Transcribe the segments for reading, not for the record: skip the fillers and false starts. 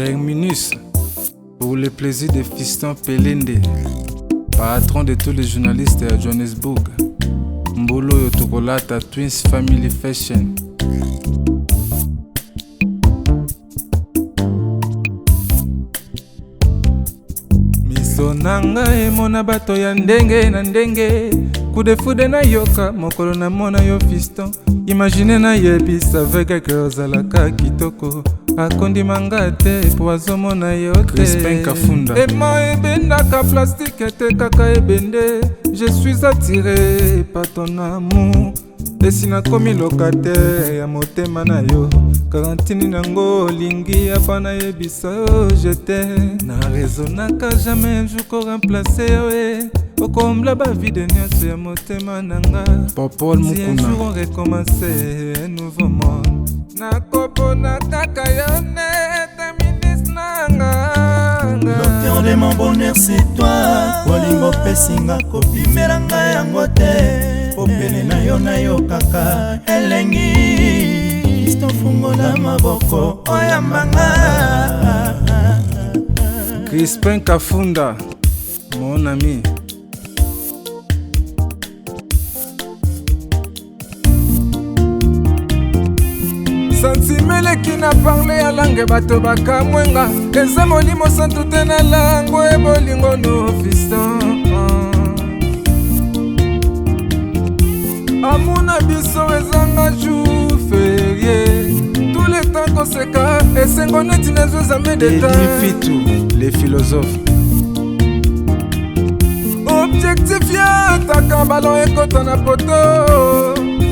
Terminus, pour le plaisir de Fiston Pelende, patron de tous les journalistes à Johannesburg. Mbolo Yotokolata Twins Family Fashion. Miso nanga emona bato ya ndenge na ndenge, kudefude na yoka mokolo na mona yo Fiston. Imagine na yebisa veke ke ozalaka kitoko, akondi manga te po azomona yo te. Crispin Kafunda ema ebendaka plastique te kaka ebende. Je suis attiré par ton amour, esina komi locataire ya motema na yo. Karantini nango lingi apana yebisa je t'aime. Na raisonnaka jamais un jour ko remplacer yo okombla ba vide nyonso ya motema nanga. Popol Mukuna. Si un jour on recommencer un nouveau monde, nakopona kaka yo nete ministre nanga. L'auteur de mon bonheur c'est toi. Bolingo pesinga kopimela ngai yango te. Popele na yo kaka elengi. Kristo fungola maboko oyambanga. Crispin Kafunda, mon ami. Santimele qui n'a parlé à langue bato baka mwenga. Eza molimo santu te na lango e bolingo no Fiston. Amuna biso ezanga jour férié. Tous les temps koseka esengo neti nezo zame de temps. Les philosophes. Objectif ya taka balon ekota na poto.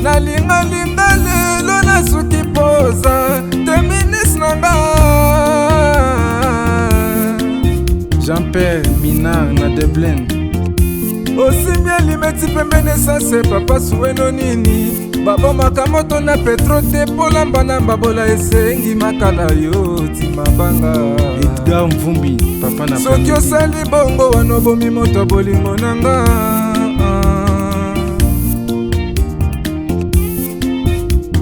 Na linga lelo na suki poza Terminus nanga. Jean-Pierre Minard na Dublin. Osimia limeti pembene sase papa suweno nini. Babo makamoto na petro te polamba na mbabola esengi makala yo timabanga. Edgar Mvumbi papa na soki osali bongo wanobomi moto bolingo nanga.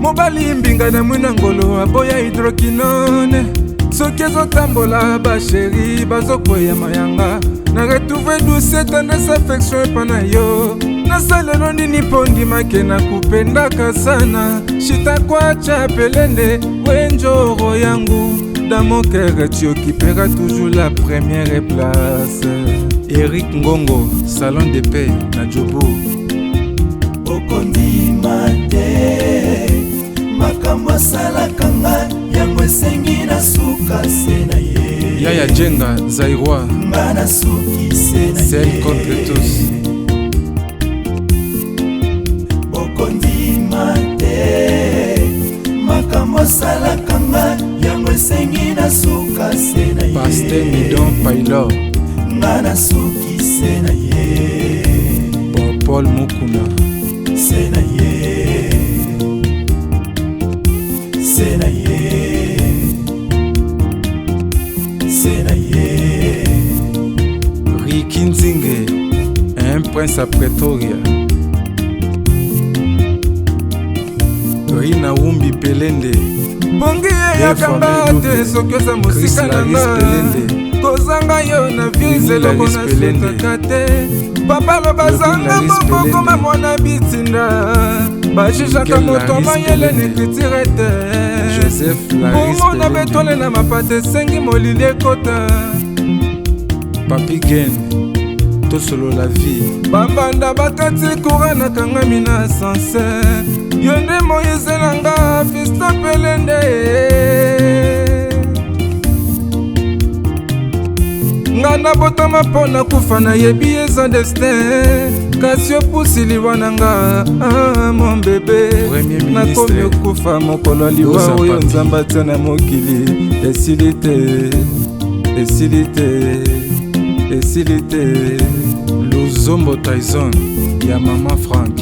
Mobali mbinga na mwina ngolo aboya hydroquinone. Soki ezotambola basheri bazokwea mayanga. Na retrouve douce tendresse affection epana yo. Nasalelo nini pondi make na kupendaka sana. Shita kwacha Pelende wenjoro yangu. Dans mon cœur tu occuperas toujours la première place. Eric Ngongo, salon de paix na Jobo. Okondi mate makambo asalaka nga yango esengi na suka se na ye. Yaya Jenga Zairwa nga na suki se na ye. Celle contre tous. Okondi mate makambo asalaka nga yango esengi na suka se na ye. Pasteur Midon Pailor nga na suki se na ye. Popol Mukuna se na ye. Se na ye. Se na ye. Ricky Nzinge, un prince à Pretoria. Rina Wumbi Pelende. Bongi ya kamba te soki oza mosika nanga. Kozanga yo na vizelo kona sutaka te. Papa lo bazanga moko koma mwana bitinda. Bajijaka moto mayele nekritire te. Joseph Laris Bongo na betole na mapate sengi molili ekota. Papi Gen, tosolo la vie. Bambanda bakati kura na kangami na sanse. Yonde Moïse nanga Fiston Pelende. Ngana botama pona kufa na yebi eza destin. Kasi opusili wananga mon bébé. Nakomi okufa mokolo liwa oyo nzamba tia na mokili. Esili te, esili te, esili te. Luzombo Tyson ya Mama Frank.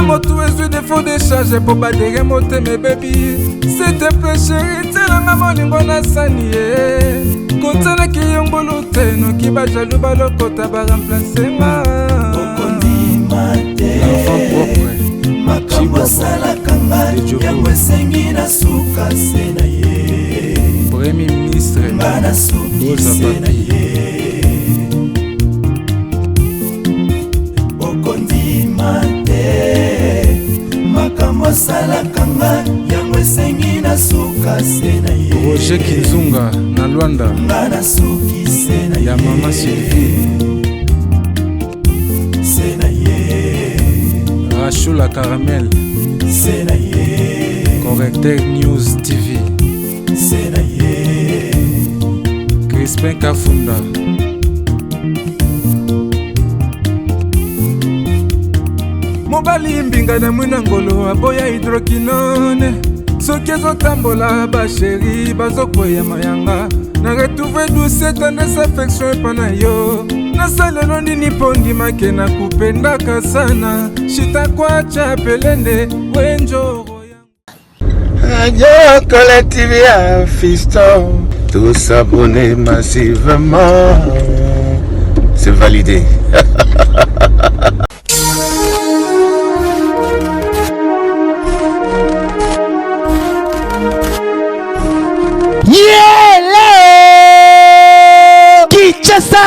Moto ezwi défaut de charge po badere mote me baby. C'était peu chéri telanga molingo na sani ye. Kotelaki yongolo te noki bajalu balokota baremplace nga. Okondi mate l'enfant propre makambo asalaka nga Diogo yango esengi na suka se na ye Premier ministre nga na suki se na ye okondima te makambo asalaka nga yango esengi na suka se na ye Roger Kinzunga na Luanda nga na suki se na ye ya Mama Sylvie se na ye Rachula Caramel se na ye Correcteur News TV se na ye Crispin Kafunda mobali mbinga na mwina ngolo aboya hydroquinone soki ezotambola basheri bazokwea mayanga na retrouve douce tendresse affection epa na yo nasalelo nini mpo ndimake na kupendaka sana shitakwacha pelende wenjoro Radio Collective ya Fiston, tous abonnés massivement, c'est validé. Kinshasa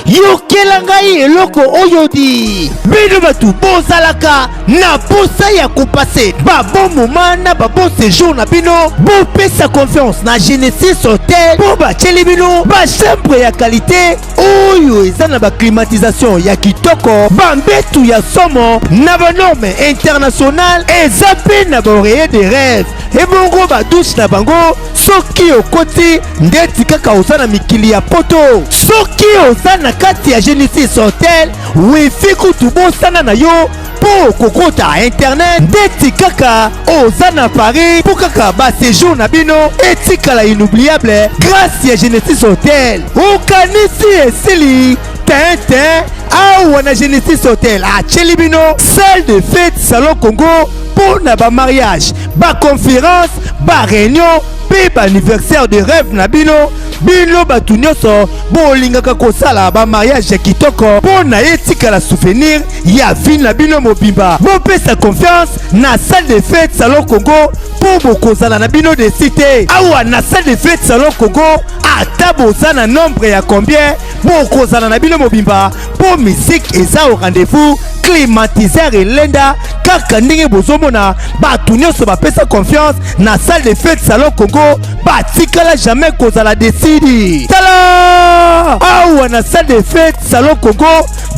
yokela ngai eloko oyo di bino batu bozalaka na posa ya kopase babo moma na babo séjour na bino bopesa confiance na Genesis Hotel po batieli bino bachambre ya kalite oyo eza na baclimatisation ya kitoko bambetu ya somo na banorme international eza mpe na baoreiller de rêve ebongo badouche na bango soki okoti ndeti kaka oza na mikili ya poto soki oza na kati ya Genesis Hotel wifi kutu bosana na yo po kokota internet ndeti kaka oza na Paris po kaka baséjour na bino etikala inoubliable grâce ya Genesis Hotel okanisi esili tintin awa na Genesis Hotel atieli bino salle de fête salon Congo pour na ba mariage ba conférence ba réunion pe ba anniversaire de rêve na bino batu nyonso bolingaka kosala ba mariage ya kitoko po na etikala souvenir ya vie na bino mobimba bopesa confiance na salle de fête salon Congo po bokozala na bino de cité awa na salle de fête salon Congo ata boza na nombre ya combien bokozala na bino mobimba po musique eza au rendez-vous climatiseur elenda kaka ndenge bozomona batu nyonso bapesa confiance na salle de fête salon Congo batikala jamais kozala desidi tala awa na salle de fête salon Congo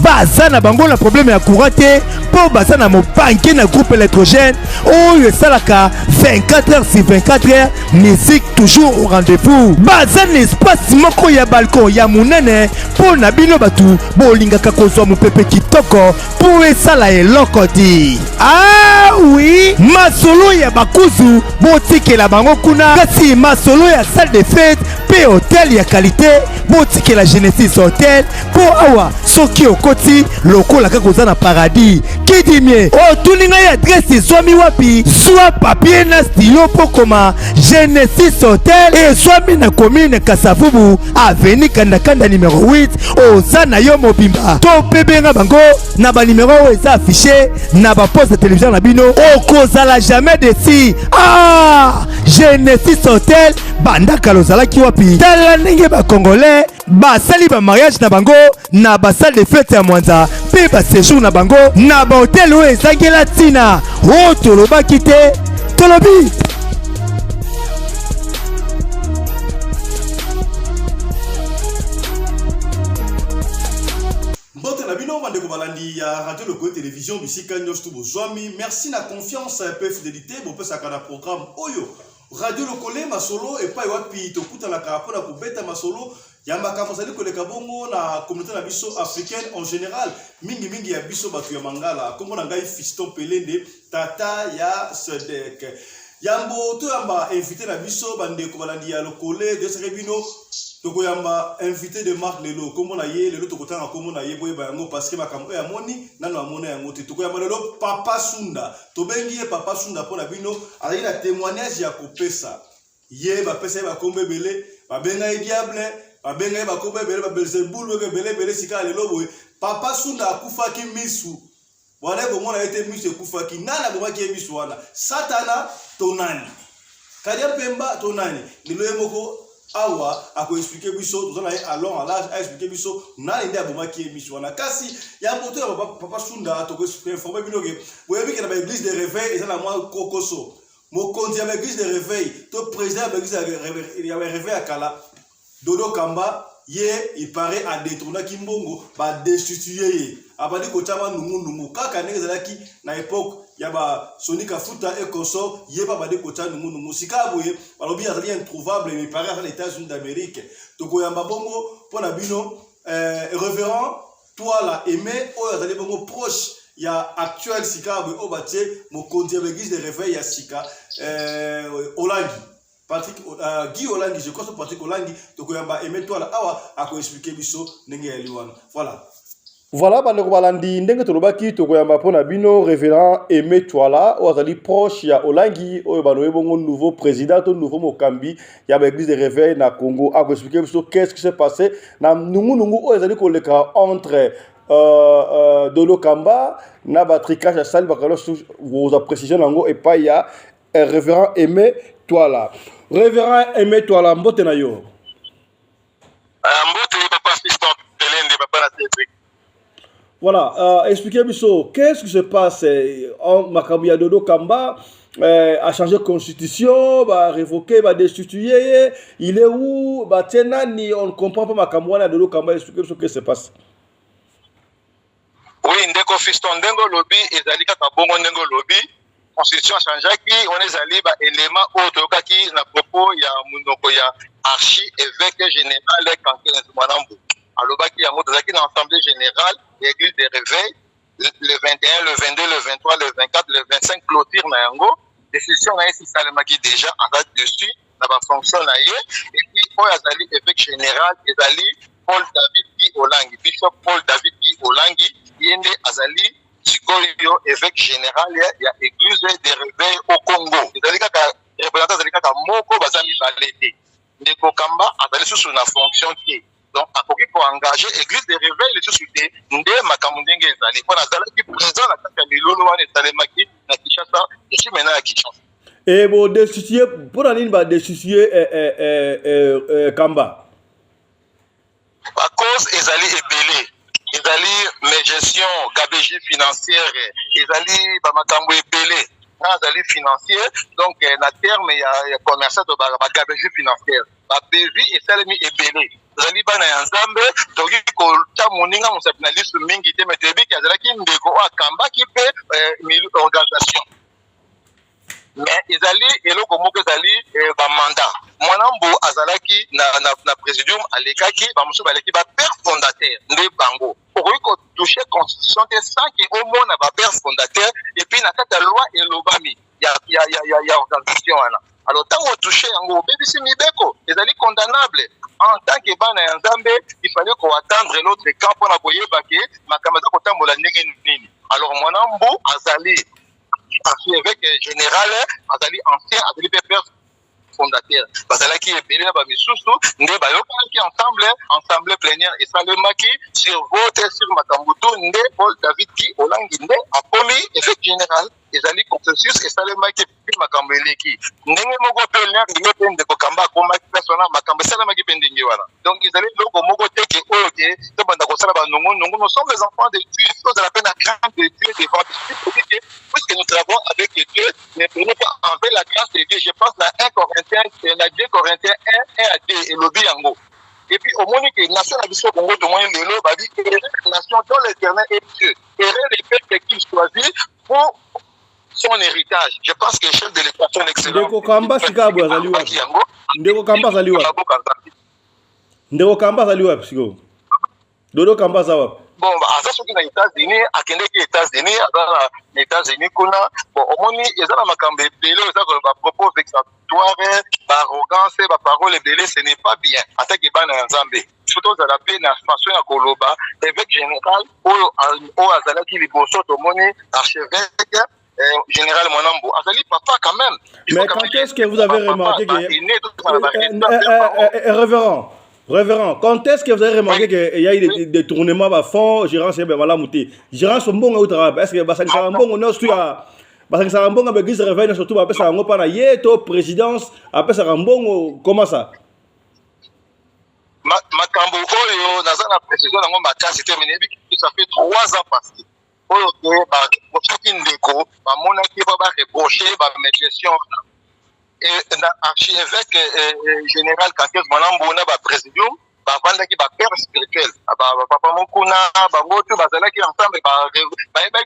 baza na bango na problème ya courant te po baza na mobanke na groupe électrogène oyo esalaka 24 heures sur 24 heures musique toujours au rendez-vous baza na espace moko ya balcon ya munene po na bino batu bolingaka kozwa mopepe kitoko po esala eloko ti ah oui masolo ya bakuzu botikela bango kuna kasi masolo ya salle de fête pe hotel ya qualité botikela Genesis Hotel po awa soki okoti lokola kaka oza na paradis kidimie otuninga ya adresse ezwami wapi zwa papier na stylo po koma Genesis Hotel ezwami na commune Kasavubu avenue Kandakanda numéro 8 oza na yo mobimba to pebenga bango na ba numéro oyo eza affiché na ba poste de télévision na bino okozala jamais desi ah Genesis Hotel bandaka lozalaki wapi tala ndenge ba congolais basali ba mariage na bango na ba salle de fête ya Mwanza pe ba séjour na bango na ba hotel oyo ezangela ntina o tolobaki te tolobi bandeko balandi ya radio logo télévision bisika nyonso bozwami merci na confiance pe fidélité bopesaka na programme oyo radio lokole masolo epai wapi tokutanaka mpona kobeta masolo ya makambo azali koleka bongo na communauté na biso africaine en général mingi ya biso bato ya mangala kombo na ngai Fiston Pelende tata ya Sedek yambo to yamba invité na biso bandeko balandi ya lokole de serebino toko yamba invité de marque lelo kombo na ye lelo tokotanga kombo na ye boyeba yango parce que makambo ya moni nano amona yango te toko yamba lelo Papa Sunda to bengi ye Papa Sunda pona bino azali na témoignage ya kopesa ye ba pesa ba kombe belé ba benga ye diable ba benga ye ba kombe belé ba Belzebul be belé sika lelo boy Papa Sunda akufaki misu Voilà comment on a été mis sur Koufaki. Nana comment qui est mis sur Wana. Satana tonani. Kadia Pemba tonani. Nilo Moko awa ako expliquer biso. Nous allons allons à l'âge à expliquer biso. Nana inde aboma qui est mis sur Wana. Kasi y a un moteur papa Sunda to informer binoge. Vous avez vu qu'il y a l'église de réveil et ça la moi Kokoso. Mon conduit à l'église de réveil. To président à l'église il y avait réveil à Kala. Dodo Kamba. Il paraît à détourner Kimbongo, bah destituer. Abadi Kochama Numu, Kaka Nezalaki, na époque, Yaba Sonika Futa et consort, Yeba Badi Kocha Numu, Sikaboye, Balobi a rien introuvable, mais il paraît à l'États-Unis d'Amérique. Tokoyamba Bongo, Ponabino, révérend, toi là, aimé, Oyazali Bongo proche. Il y a actuel Sika, Obache, mon conduit à l'église de réveil, il y a Sika, Olangi. Patrick Guy Olangi, je crois que Patrick Olangi, donc on va aimer toi là, à expliquer biso n'engue eliwan. Voilà. Voilà, bandeko balandi ndenge tolobaki tokoyamba pona bino révérend Aimé Twala ozali proche ya Olangi oyo baloye bongo nouveau président to nouveau mokambi ya l'église de réveil na Congo a expliquer biso qu'est-ce qui s'est passé na nungu oyo ezali koleka entre Dodo Kamba na batrikage ya sali bakalo vous appréciez nango et pas ya révérend Aimé Twala. Révérend Aimé Twala mbote na yo. Mbote papa Fiston Telende papa la Cédric. Voilà, expliquez-moi qu'est-ce qui se passe en Makambi ya Dodo Kamba a changé de constitution, a révoqué, a destitué, il est où, Tienani, on ne comprend pas Makambi ya Dodo Kamba, expliquez-moi ce qui se passe. Oui, ndeko Fiston ndengo lobby ezalika kabongo ndengo lobby. Constitution changeaki, on est allé à élément autre qui na propos ya munoko ya archi-évêque général Kankin Mwanambu. Alors baki ya moto zaki na assemblée générale l'église des réveils le 21, le 22, le 23, le 24, le 25 clôture na yango. Décision na esi salemaki déjà en date dessus na ba fonction na ye et puis oyazali évêque général ezali Paul David Guy Olangi, Bishop Paul David Guy Olangi yende azali Sikoyo évêque général ya église des réveils au Congo. C'est-à-dire que représentant c'est ka moko bazami balete. Ndeko Kamba azali sous na fonction qui. Donc a koki ko engager église des réveils les sous te nde makambo ndenge ezali. Pour azala ki président na kaka milolo wana esalemaki na Kinshasa, je suis maintenant à Kinshasa. Et bon destituer pour aller ba destituer Kamba. À cause ezali ebele. Ezali mes gestion gabegie financière, ezali ba makambo ebele, ezali financier, donc na terme ya commerçant de ba gabegie financière, ba PV esalemi ebele. Ezali bana ya Nzambe, toki ko ta moninga musapina lisu mingi te metebi ezalaki ndeko akamba ki pe organisation. Mais ezali eloko moko ezali ba mandat. Mwanambo azalaki na présidium alekaki ba musu baleki ba père fondateur nde bango. Pour ko toucher constitution de ça qui au moins na ba père fondateur et puis na kata loi elobami ya organisation wana. Alors tant on toucher yango bebisi mibeko ezali condamnable en tant que bana ya Nzambe il fallait qu'on attendre l'autre camp pour na koyeba ke makamata ko tambola ndenge nini. Alors Mwanambo azali évêque général azali ancien azali père fondateur bazala qui est belé na ba misusu nde ba yokaki ensemble plénière et salemaki sur vote sur makambuto nde Paul David Guy Olangi nde akomi évêque général ezali consensus et salemaki makambo eleki ndenge moko pe l'air de pe ndeko Kamba koma persona makambo salemaki pe ndenge wana. Donc ezali loko moko te ke oyo ke to banda ko sala ba nongo nous sommes les enfants de Dieu, nous avons la peine à craindre de Dieu devant Dieu puisque nous travaillons avec Dieu, ne prenons pas envers la grâce de Dieu. Je pense à 1 Corinthiens, à 2 Corinthiens 1 à 2 et le biango. Et puis au moment que nation a vu ce Congo de moyen l'élo, va dire que nation dont l'éternel est Dieu. Errer les peuples qu'il choisit pour son héritage. Je pense que le chef de l'État son excellent. Ndeko Kamba sikabu azali wapi? Ndeko Kamba azali wapi? Ndeko Kamba azali wapi siko? Dodo Kamba azali wapi? Bon, à ce qui est aux États-Unis, à les États-Unis, à les États-Unis, bon, au moins, il y a un makambe belé, à propos vexatoire, arrogance, parole belé, ce n'est pas bien. À ce qui est en Zambie. Surtout, à la peine, à façon à Koloba, évêque général, au Azalaki, les bossos, au monde, archevêque, général Mwanambo. Azali, papa, quand même. Mais quand est-ce que vous avez remarqué que. Révérend, Révérend, quand est-ce que vous avez remarqué qu'il y a eu des tournements à fond, gérance, voilà, mouté. Gérance, bon, est-ce que Bassan Sarambon, on a Bassan Sarambon, avec l'église réveille, surtout après ça, on pas na yeto, présidence, après Sarambon, comment ça? Makambo oyo naza na précision nango makasi te mais ça fait 3 ans passé oyo ke ba mosuki ndeko bamonaki ba rebrocher ba gestion et na archevêque général Kankes Mwanambo na ba président ba vandaki ba père spirituel ba papa mokuna ba ngoto bazalaki ensemble ba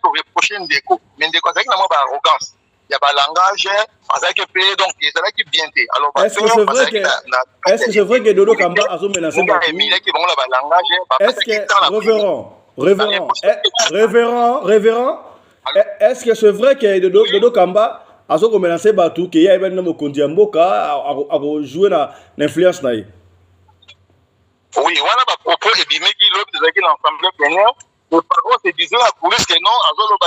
ko reprocher ndeko mais ndeko azaki na mo ba arrogance. Il y a un langage, donc il est bien. Alors, est-ce que c'est vrai que Dodo Kamba a menacé révérend, est-ce que c'est vrai que Dodo Kamba a menacé Batou, qu'il y a un homme qui a joué l'influence? Oui, on a propos et bimé qui l'autre l'ensemble plénière. Les parents se disaient à la police que non, donc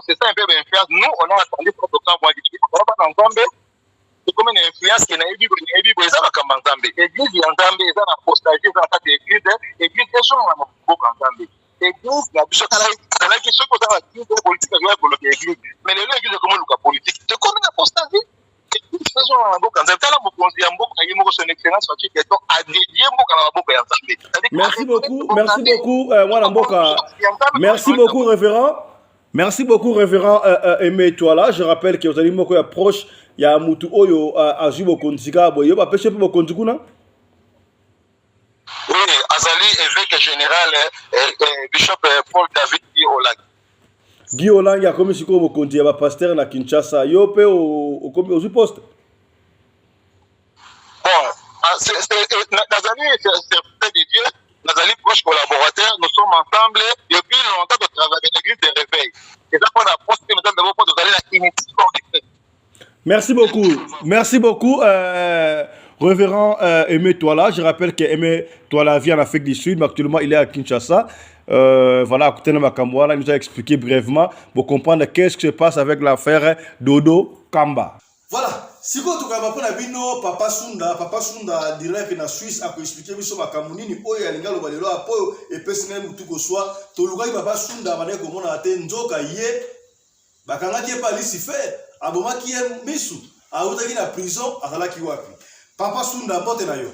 c'est ça un peu d'influence. Nous, on a attendu pour le temps pour c'est comme une influence qui n'a pas eu comme Nzambe. L'église Nzambe est en apostasie dans cette église, l'église est sur un beaucoup Nzambe. L'église, la bishop, elle a question pour la politique pour l'église. Mais l'église est comme le politique. C'est comme une apostasie. Merci beaucoup, révérend. Merci beaucoup, révérend Aimé Touala. Je rappelle que vous allez me approche. Il y a Moutou Oyo à Jubo Kondika. Boyo, pas pêcher pour Kondikuna. Oui, Azali, évêque général, bishop Paul David Olag. Guy Olang a commis sur le compte de pasteur na Kinshasa. Yo pe au poste. Bon, Nazali c'est de Dieu, Nazali proche collaborateur, nous sommes ensemble depuis longtemps de travailler avec l'église de réveil. Et ça qu'on a posté maintenant d'abord pour nous aller la initiative. Merci beaucoup, révérend Aimé Touala. Je rappelle que Aimé Touala vit en Afrique du Sud, mais actuellement il est à Kinshasa. Voilà, Koutena Makamwala nous a expliqué brièvement pour comprendre qu'est-ce qui se passe avec l'affaire Dodo Kamba. Voilà, si vous avez Papa Sunda direct na Suisse a expliqué biso makamunini oyo ya lingalo balelo apo et personnel mutuko soit tolugai Papa Sunda bane komona ate nzoka ye bakangaki pa lisi fait abomaki ye misu autaki na prison azalaki wapi Papa Sunda mbote na yo.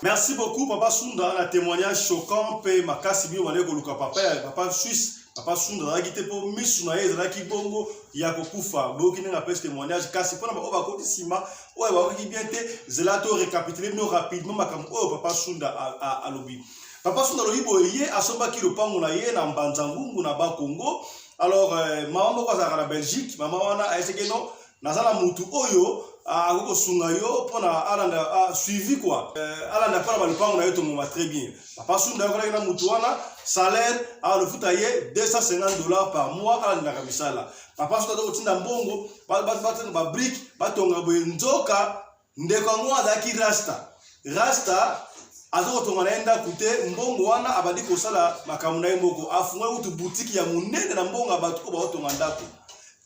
Merci beaucoup Papa Sunda, un témoignage choquant pe makasi bi wane koluka papa Suisse Papa Sunda na gite po misu na ye na ki bongo ya kokufa boki na peste témoignage kasi pona ba koti sima ouais ba ki bien te zelato récapituler no rapidement makambo oh Papa Sunda a lobi Papa Sunda lobi boye asoba ki lopango na ye na Mbanzangungu na ba Congo alors maman moko za na Belgique maman wana a essayé non nazala mutu oyo ako sunga yo pona alanda suivi quoi alanda pona balipango na yo tomoma très bien Papa Sunda ko na mutu wana salaire a le futaye $250 par mois alanda kamisala Papa Sunda ko tinda mbongo ba brick batonga boye nzoka ndeko ngwa daki rasta azoko tonga naenda kute mbongo wana abadi ko sala makamuna yemoko afunga utu boutique ya munene na mbongo abatu ko ba tonga ndako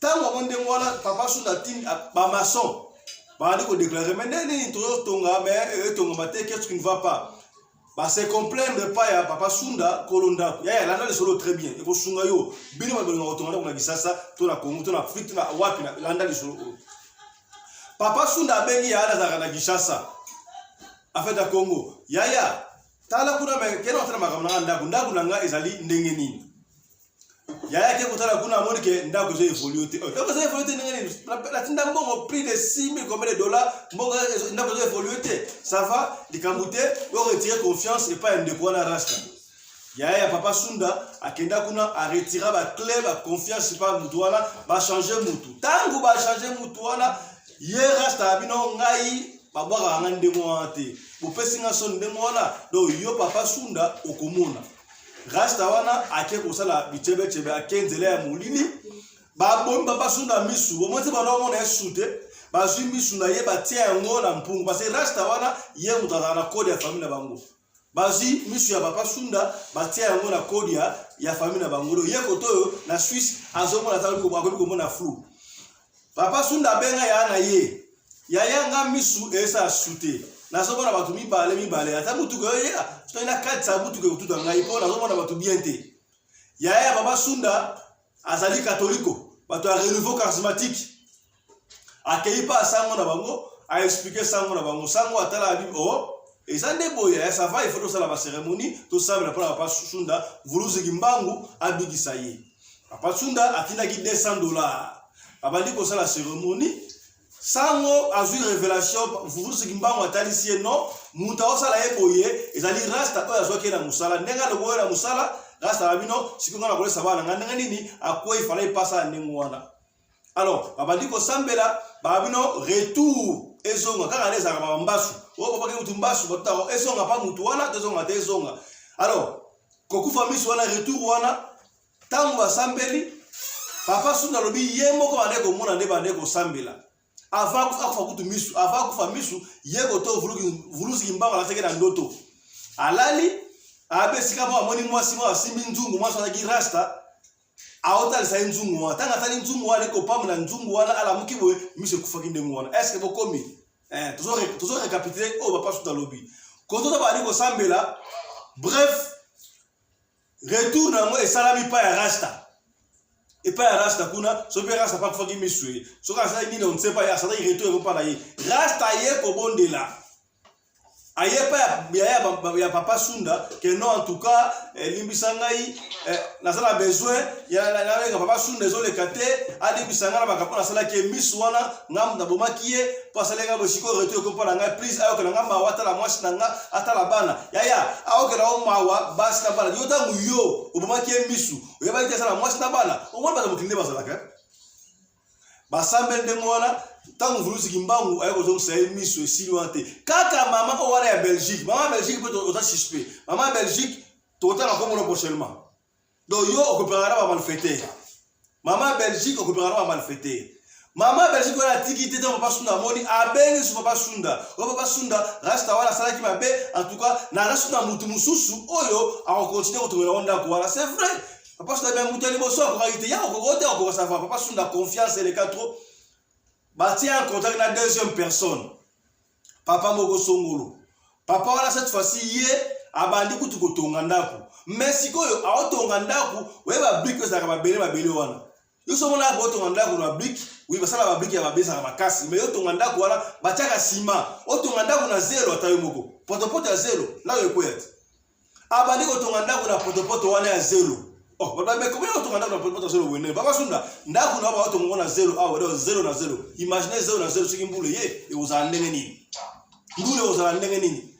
tango bonde ngwana Papa Sunda tin ba maçon Badi ko déclarer mais neni tonga mais tonga mate qu'est-ce qui ne va pas ba se comprendre pas ya Papa Sunda kolonda ya landa le solo très bien et ko sunga yo bini ma bonga tonga na Kisasa to na Congo to na Afrique na wapi na landa le solo Papa Sunda bengi ya ala na Kisasa afet da Congo ya tala kuna me keno tana makamna ndaku nanga ezali ndenge nini Yaya ke kutala kuna amoni ke ndako zo evolue te. Ndako zo evolue ngeni la tinda mbongo prix de $6,000 combien de dollars mbongo ndako zo evolue te. Ça va likamute on retire confiance et pas ndeko na rasta. Yaya Papa Sunda akenda kuna a retirer ba clé ba confiance pas mutu wana ba changer mutu. Tangu ba changer mutu wana ye rasta bino ngai ba bwaka ngande mo ate. Bo pesinga son ndemo wana do yo Papa Sunda okomona. rasta wana ake kosala bichebe ake nzela ya molili babombi papa sunda misu omonte banamona esute bazwi misu na ye batia yango na mpungu parce que rasta wana ye mutazala na kode ya famille na bango bazwi misu ya papa sunda batia yango na kode ya famille na bango ye koto na Suisse azomona taliko komona flou papa sunda benga ya na ye ya nga misu esa sute nazomona batu mibale ata mutuko ya tona katsa mutuko kututa ngai po nazomona batu bien te ya papa sunda azali katoliko batu a renouveau charismatique akei pa sango na bango a expliquer sango na bango sango atala bible ezande boya ça va il faut que ça la cérémonie tout ça la papa sunda vuluzi kimbangu abigisa ye papa sunda atina ki $200 abandi ko la cérémonie sango azui révélation vuluzi kimbangu atalisi non muta osala ye boye ezali rasta oyo azoki na musala ndenga le boye na musala rasta babino sikonga na kolesa bana nganga nini akoi fallait passer ndingu wana alors babandi ko sambela babino retour ezonga kaka leza ka mbasu o baba ke mutumbasu botako ezonga pa mutu wana tezonga te ezonga alors kokufa misu wana retour wana tangu basambeli papa sunda lobi yemo ko bande ko mona nde bande ko sambela avant kufa kutu misu avant kufa misu yego to vuluzi kimbanga la teke na ndoto alali abesika mo amoni mwasi mo asimbi nzungu mwasi na girasta aota sa nzungu wana tanga tali nzungu wana ko pamu na nzungu wana ala mukibo misu kufa kinde ngwana est-ce que bokomi toujours récapituler o papa sunda lobi koto to bali ko sambela bref retour na mo esalami pa ya rasta et pas rasta kuna so pe rasta pa kufa ki misu so ka sa ni on sait pas ya sa retour ko pa na ye rasta ye ko bondela ayepa ya papa sunda que non en tout cas limbisangai nasala besoin ya na papa sunda zo le kate adi bisanga ba kapona sala ke miswana ngam na bomakie pasale nga bosiko retour ko pala nga please ayo ke ngamba wata la mwasi nga atala bana ya ayo ke na mawa basi na bana yota nguyo obomakie misu oyeba ite sala mwasi na bana omona ba mukinde basala ka basambe ndengwana tangu vuluzi kimbangu ayoko zo sai miso silwante kaka mama o wana ya Belgique mama Belgique peut autant suspect mama Belgique total na komo prochainement donc yo okopera ba malfaiteur mama Belgique okopera ba malfaiteur mama Belgique wana tikite to papa sunda moni abengi su papa sunda rasta wala sala ki mabe en tout cas na rasta mutu mususu oyo a continuer kotola onda ko wala c'est vrai papa sunda bien mutu ni boso ko réalité ya ko ça va papa sunda confiance les quatre Batia en contact na deuxième personne. Papa Mogo Songolo. Papa wala cette fois-ci yé abandi kutu kotonga ndako. Mais sikoyo aotonga ndako weba brique za ka bele wana. Yo so mona ba otonga ndako na brique, oui basala ba brique ya babesa na makasi, mais yo tonga ndako wala batiaka ciment. Otonga ndako na zero atayo moko. Potopoto ya zero, là yo kwet. Abandi kotonga ndako na potopoto wana ya zero. Oh, baba me comment on tombe dans le pot zéro wene baba sunda ndako na ba tombe na 0 ah ouais 0 na 0 imaginez 0 na 0 siki mbule ye et vous en ndenge nini mbule vous en ndenge nini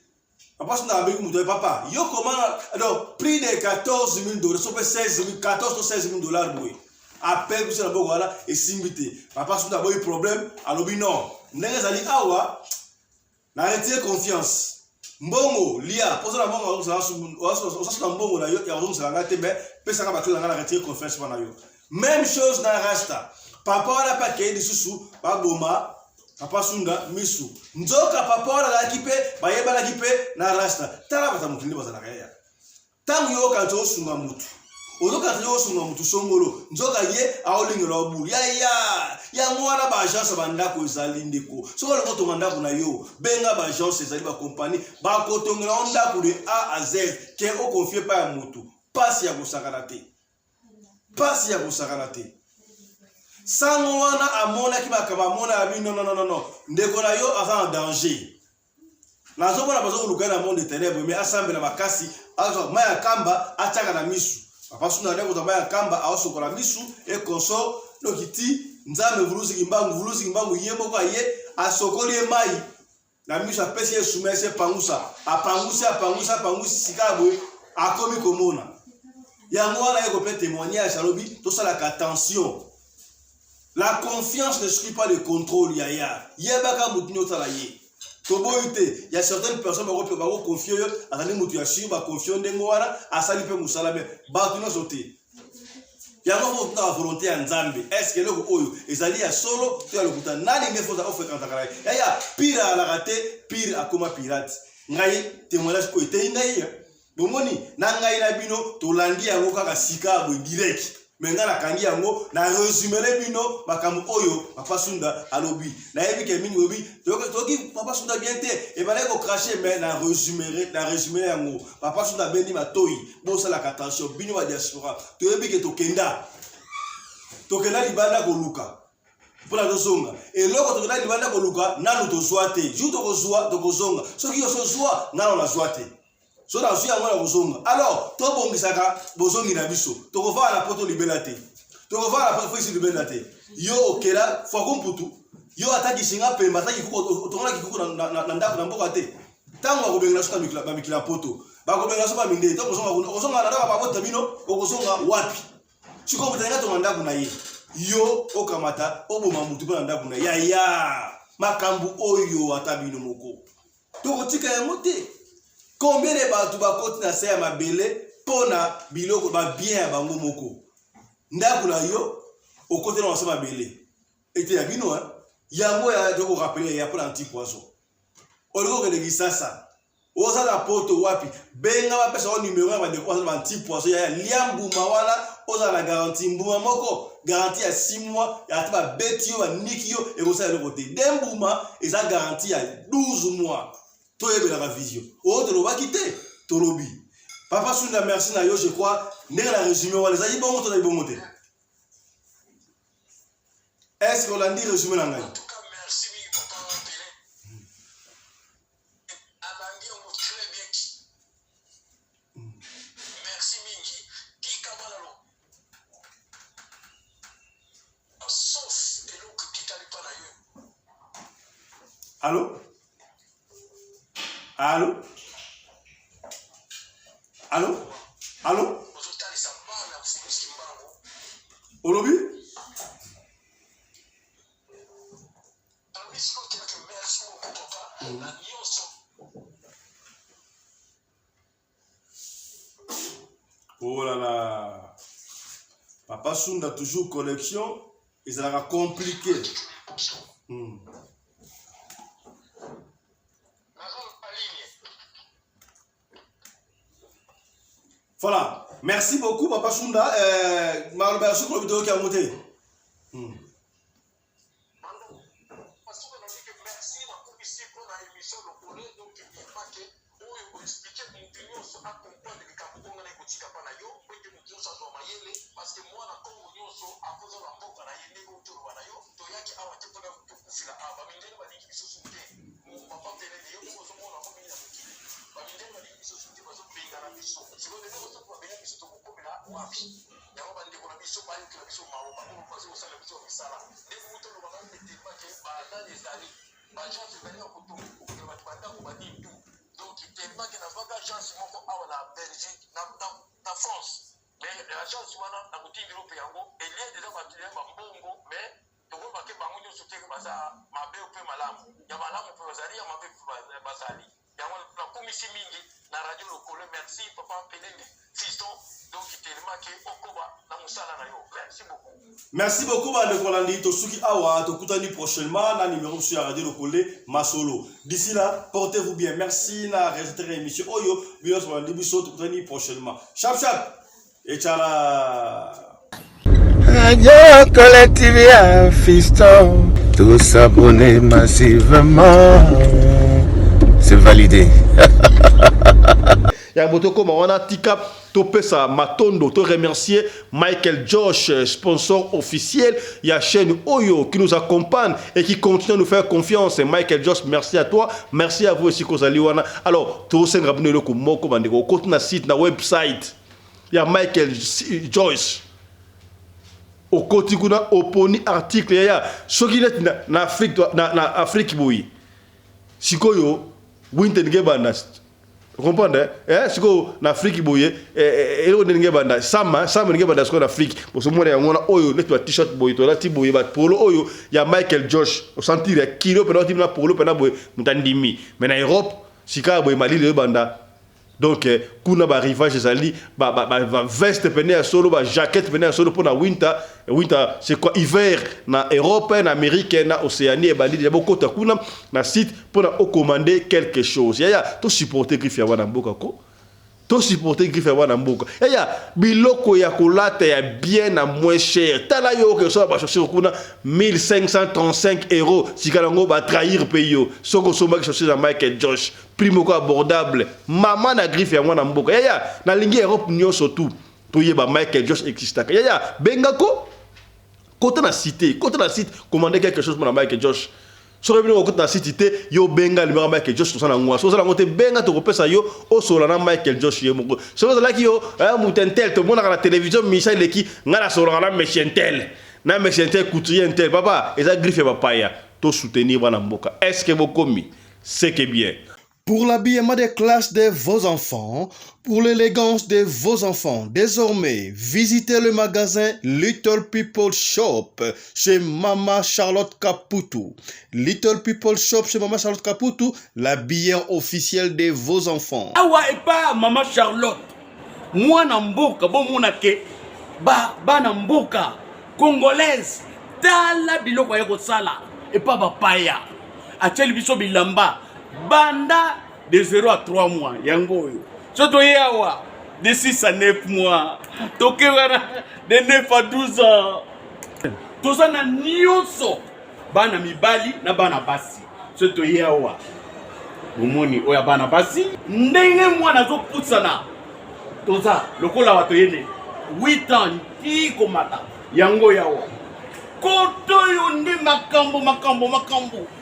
papa sunda avec muto papa yo comment alors prix de $14,000 so pe 16,000 14 ou 16,000 boy appel ku sala boko wala et simbité papa sunda boy problème alobi non ndenge zali awa na retirer confiance mbongo lia poza na mbongo osasuna mbongo na yo ya ozongisa nga te mais pesa ka bakela nga na retirer confiance pa na yo même chose na rasta papa wala pa ke lisusu bagoma papa sunda misu nzoka papa wala la kipe bayeba la kipe na rasta tala bata mukindi bazala kaya tangu yo ka to sunga mutu ozoka to sunga mutu songolo nzoka ye aolingela obulu ya mwana ba agence bandako ezali ndeko soko le kotonga ndako na yo benga ba agence ezali ba compagnie ba kotongela ndako de A à Z ke o confie pas ya mutu pasi ya kusakana te sango wana amona ki bakaba mona abi non ndeko na yo avant en danger nazo bona bazo lukana monde de ténèbres mais assemble na makasi azo maya kamba ataka na misu papa suna ndeko tamba ya kamba aosokola misu e konso lokiti nzame vuluzi kimbangu yemo kwa ye asokoli mai na misu apesi ye sumese pangusa sikabwe akomi komona yango wana yeko pe témoignage alobi to sala ka attention la confiance ne suit pas le contrôle yaya yebaka mutunyo tala ye il y a certaines personnes qui ont confié à la motivation, qui ont confié à Sali Pe Moussala, mais Batuna Zoté. Il y a une volonté en Zambie. Est-ce que le Oyo, ils allaient à solo, tu as le bouton, n'a les faut faire quand il y a pire à la raté, pire à comme pirate. Ngai, témoignage ko été ngai. Bomoni, na ngai na bino, to landi ya ngoka ka sika bo direct. Menga na kangi yango na résumé le bino makambo oyo papa Sunda alobi. Na yebi ke mingi obi, toki papa Sunda bien te e balé ko cracher mais na résumé yango. Papa Sunda bendi matoyi, bo sala attention bino wa diaspora. To yebi ke to kenda libanda ko luka. Pour la dosonga. Et loko to kenda libanda ko luka, nanu to zoate. Ju to ko zoa, to ko zonga. Soki yo so zoa, nanu na zoate. So na suya ngona bozonga. Alors, to bongisaka bozongi na biso. To ko va la poto libelate. To ko va la poto fisi libelate. Yo okela fwa komputu. Yo ataki singa pemba ataki kuko to ngona kikuko na ndako na mboka te. Tango ko bengela suka mikila poto. Ba ko bengela suka minde to kozonga na ndako ba bota bino, okozonga wapi? Siko mutanga to ndako na ye. Yo okamata oboma mutu na ndako na ya. Makambu oyo atabino moko. To kotika ya mote. Combien de bateaux bakoti na se ya mabele pona biloko ba bien ya bango moko ndaku na yo okote na se mabele ete ya bino yango ya doko rappeler ya pour anti poisson oloko ke de gisasa oza na poto wapi benga ba pesa o numéro ya ba de poisson ba anti poisson ya liambu mawana oza na garantie mbuma moko garantie ya 6 mois ya ba betio ba nikio e kosa le côté dembuma eza garantie ya 12 mois. La vision. Oh, tu l'as quitté. Tolobi. Papa Sunda, merci na yo, je crois. N'est la résumé, on les a dit bon monter, bon monter. Est-ce qu'on l'a dit résumé la main? En tout cas, merci, papa Pelé. Alandi, on vous très bien. Merci, Mingi. Qui Kabalalo? Sauf et l'eau qui t'a pas là. Allô? Allô? Allô? Allô? Olobi? Oh là là! Papa Sunda toujours collection, et ça sera compliqué. Voilà, merci beaucoup Papa Sunda. Malheureusement, que le vidéo qui a monté. Merci papa Pelé, fiston, donc tellement que Okoba na musala na yo. Merci beaucoup. Merci beaucoup Bande Kolandi Tosuki Awa, tokutani prochainement na numéro sur Radio Lokole Masolo. D'ici là, portez-vous bien. Merci na résultat émission Oyo, bien sur la débiso tokutani prochainement. Chap chap et tchala. Radio Lokole TV fiston, tous s'abonner massivement. C'est validé. Ya botoko mawana tika topesa matondo to remercier Michael Josh, sponsor officiel ya chaîne Oyo qui nous accompagne et qui continue à nous faire confiance. Michael Josh, merci à toi, merci à vous aussi Kozaliwana. Alors to senga bune loko moko bandeko ko na site na website ya Michael Josh. Au côté kuna oponi article ya soki na Afrique na Afrique boyi. Sikoyo Winten Gebana comprendre siko na Afrique boye elo ndenge banda sama ndenge banda siko na Afrique pour ce moment ya ngona oyo le t-shirt boye to la ti boye ba polo oyo ya Michael Josh au sentir kilo pena ti na polo pena boye mutandimi mais na Europe sika boye mali le banda donc kuna ba rivage ezali ba veste pene ya solo ba jaquette pene ya solo pour na winter c'est quoi hiver na Europe na Amérique na Océanie et bandi boko ta kuna na site pour na commander quelque chose ya to supporter griffe ya wana mboka ko to supporter griffe ya wana mboka ya biloko ya kolata ya bien na moins cher tala yo que so ba chercher kuna 1535 € sikalango ba trahir payo soko so ba chercher na Michael Josh primo ko abordable mama na griffe ya wana mboka ya na lingi Europe nyonso tout to yeba Michael Josh existaka ya bengako côté na site commander quelque chose pour na Michael Josh so rebino côté na site yo benga le Michael Josh so na ngwa so la ngote benga to kopesa yo o so na Michael Josh ye moko so la ki yo mutentel to mona na télévision Michel leki ngala so na Mechentel na Mechentel couturier tel papa eza griffe papa ya to soutenir wana mboka est-ce que vous commis c'est que bien. Pour l'habillement des classes de vos enfants, pour l'élégance de vos enfants, désormais, visitez le magasin Little People Shop chez Mama Charlotte Caputo. Little People Shop chez Mama Charlotte Caputo, l'habillement officiel de vos enfants. Awa et pas Mama Charlotte. Moi namboka, bon monake, ba namboka, congolaise, tala biloko ya kosala, et pas bapaya. Acheli biso bilamba. Banda de 0 à 3 mois, yango yo. Soto yawa de 6 à 9 mois. Toke wana de 9 à 12 ans. Toza na nyonso. Bana mibali na bana basi. Soto yawa. Omoni oya bana basi. Ndenge mwana zo putsana. Toza lokola wato yene 8 ans ti komata. Yango yawa. Koto yo ndi makambo.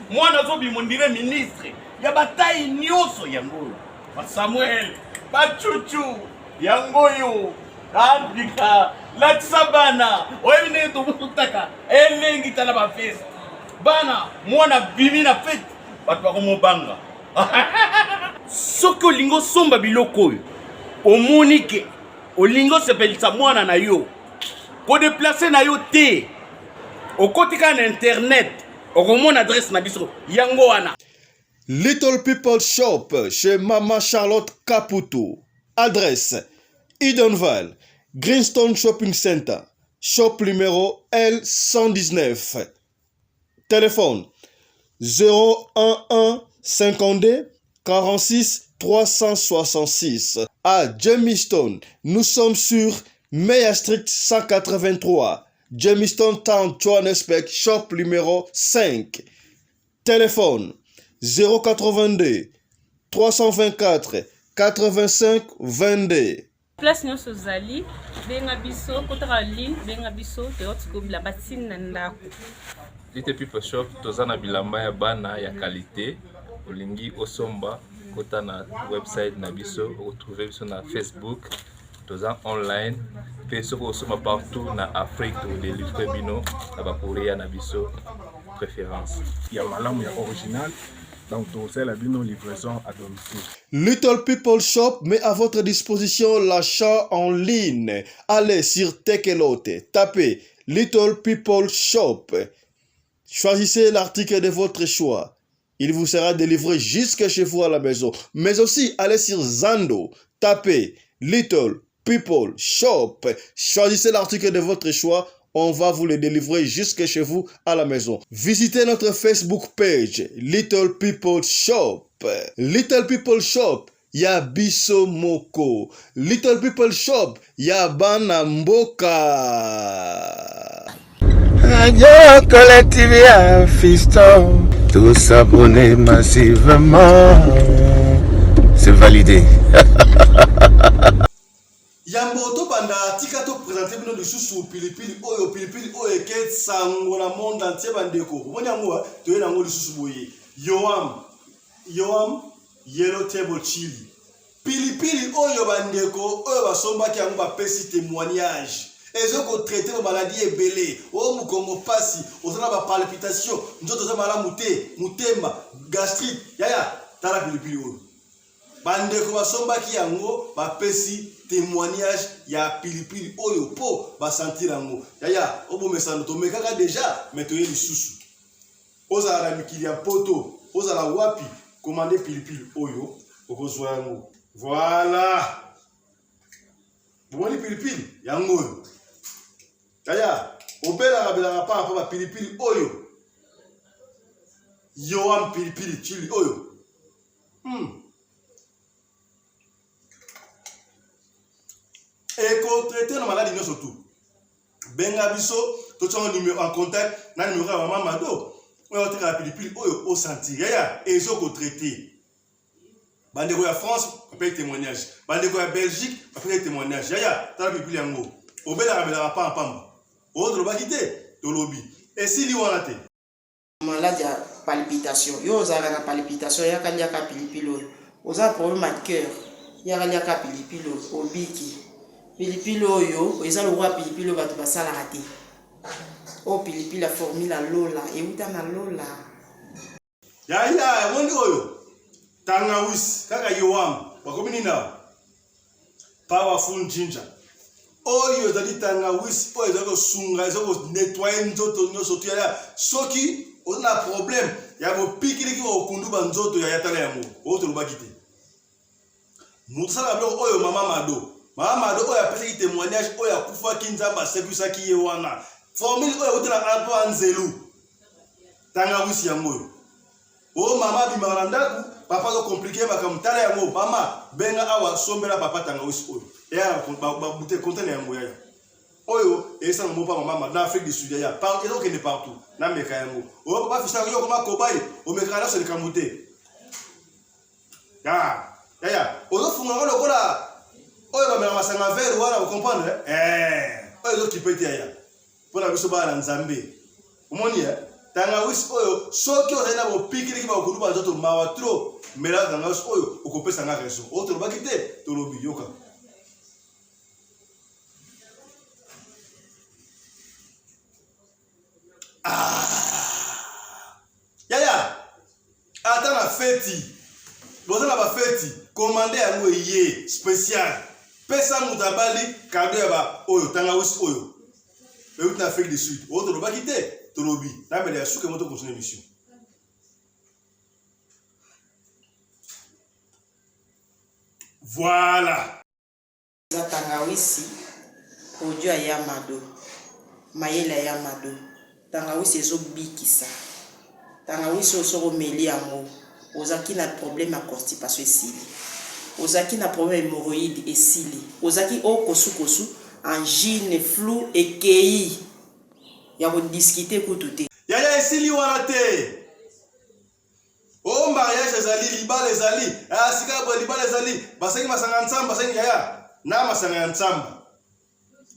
Mwana zo bimondire ministre. Ya bataille nyoso yango ba Samuel ba Chuchu yango yo andika la tsabana oyine to mutaka elengi tala ba fest bana mwana bimi na fete batu ba komobanga soko lingo somba biloko yo omonike olingo sepelisa mwana na yo ko déplacer na yo te okotika na internet okomona adresse na biso yango wana. Little People Shop chez Mama Charlotte Caputo. Adresse Edenval, Greenstone Shopping Center, shop numéro L119. Téléphone 011 52 46 366. À Jamestown, nous sommes sur Meyer Street 183. Jamestown Town, Johannesburg, shop numéro 5. Téléphone 082 324 85 22. Place nyonso zali benga biso kotaka ligne benga biso teotiko bilamba tina ndako. Little People Shop toza na bilamba ya bana ya qualité olingi osomba kota na website na biso retrouver biso na Facebook toza online pe soko osomba partout na Afrique to délivrer bino na ba courrier na biso préférence ya malamu ya original. Donc, c'est la livraison à domicile. Little People Shop met à votre disposition l'achat en ligne. Allez sur Tekelote, tapez Little People Shop. Choisissez l'article de votre choix. Il vous sera délivré jusque chez vous à la maison. Mais aussi, allez sur Zando, tapez Little People Shop. Choisissez l'article de votre choix. On va vous le délivrer jusque chez vous à la maison. Visitez notre Facebook page, Little People Shop. Little People Shop, ya biso moko. Little People Shop, ya bana mboka. Radio Collective Fiston. Tous abonnés massivement. C'est validé. Yambo to banda tika to présenter bino de chouchou pilipili oyo eket sango na monde entier bandeko. Bonya ngwa to yena ngoli chouchou boye. Yoam yellow table chili. Pilipili oyo bandeko oyo basomba ki yango ba pesi témoignage. Ezo ko traiter ba maladie ebele. O mukongo pasi, ozana ba palpitation, nzoto za malamu te, mutema, gastrite. Yaya tala pilipili oyo. bandeko basombaki yango bapesi témoignage ya pilipili oyo po basentir yango yaya obomesano tomekaka deja mais toye lisusu ozala na mikili ya poto ozala wapi komande pilipili oyo okozwa yango voilà bomoni pilipili yango oyo yaya obelaka pa bapilipili oyo yoam pilipili chili oyo traiter na maladi nyonso tu benga biso totiango numéro en contact na numéro ya mama Mado oyo otekaka pilipili oyo osentir yaya ezokotraite bandeko ya France bapeki témoignage bandeko ya Belgique bapeki témoignage yaya tala pilipili yango obelaka pamba odolobaki te tolobi esili wana te malade ya palpitation yo ozalaka na palpitation yaka liaka pilipili oyo oza problème ya cœur yaka liaka pilipili oyo obiki pilipili oyo eza lokwa pilipili oyo bato basalaka te o pilipili ya formule ya lola euta na lola yaya mondi oyo tangawisi kaka yoam bakomi nina powerful ginger oyo ezali tangawisi oyo ezali kosunga ezali konettoye nzoto nyonso tu yaya soki oza na problème ya bopikiliki okundu banzoto ya yatala yango oyo tolobaki te moto asalaka biloko oyo mama Mado oyo apesaki témoignage oyo akufaki nzambe asekwisaki ye wana formule oyo eutela apo anzelu tangawisi yango oyo o mama bimaka na ndako papa azokomplike makambo tala yango mama benga awa sombela papa tangawisi oyo eya babute kontene yango yaya oyo esanga mo pa mama na Afrique du Sud yaya ezokende partout na meka yango oyo papa fisaka yo koma kobai omekaka naso likambo te yaya ozofunga ngo lokola oyo bamela masanga vere wana bocomprendre oyo ezokipe te yaya mpona biso bana na nzambe omoni tangawisi oyo soki ozali na bopikiliki bakokudu banzoto mawa tro mela tangawisi oyo okopesanga raison oyo tolobaki te tolobi yoka yaya ata na feti boza na bafeti komande yango eye spécial pesa moto abali kado ya oyo tangawisi oyo euti na Afrique du Sud oyo tolobaki te tolobi na mbele ya suke moto continue émission voilà za tangawisi ojo ya Mado mayele ya Mado tangawisi ezobikisa tangawisi osoko meli yango ozaki na problème ya constipation esili ozaki na problème hémorroïde esili ozaki okosukosu angine flou ekei ya kodiscuter kutu te yaya esili wana te o mariage ezali libala ezali sika bo libala ezali basengi masanga ntsamba basengi yaya na masanga ya ntsamba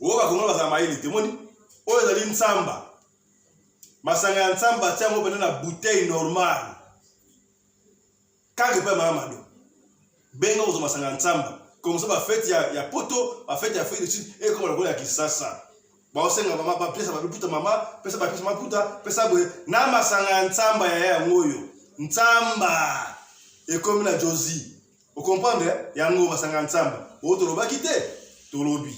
o bakongola bazala mayele te moni oyo ezali ntsamba masanga ya ntsamba tiango pene na bouteille normale kage pe mama Mado benga ozo masanga ntsamba comme ça bafete ya poto bafete ya Afrique du Sud et comme la ya Kisasa baosenga mama bapesa baputa mama pesa bapesa maputa pesa boye na masanga ya ntsamba ya ngoyo ntsamba et comme la Josie vous comprenez yango masanga ntsamba o tolobaki te tolobi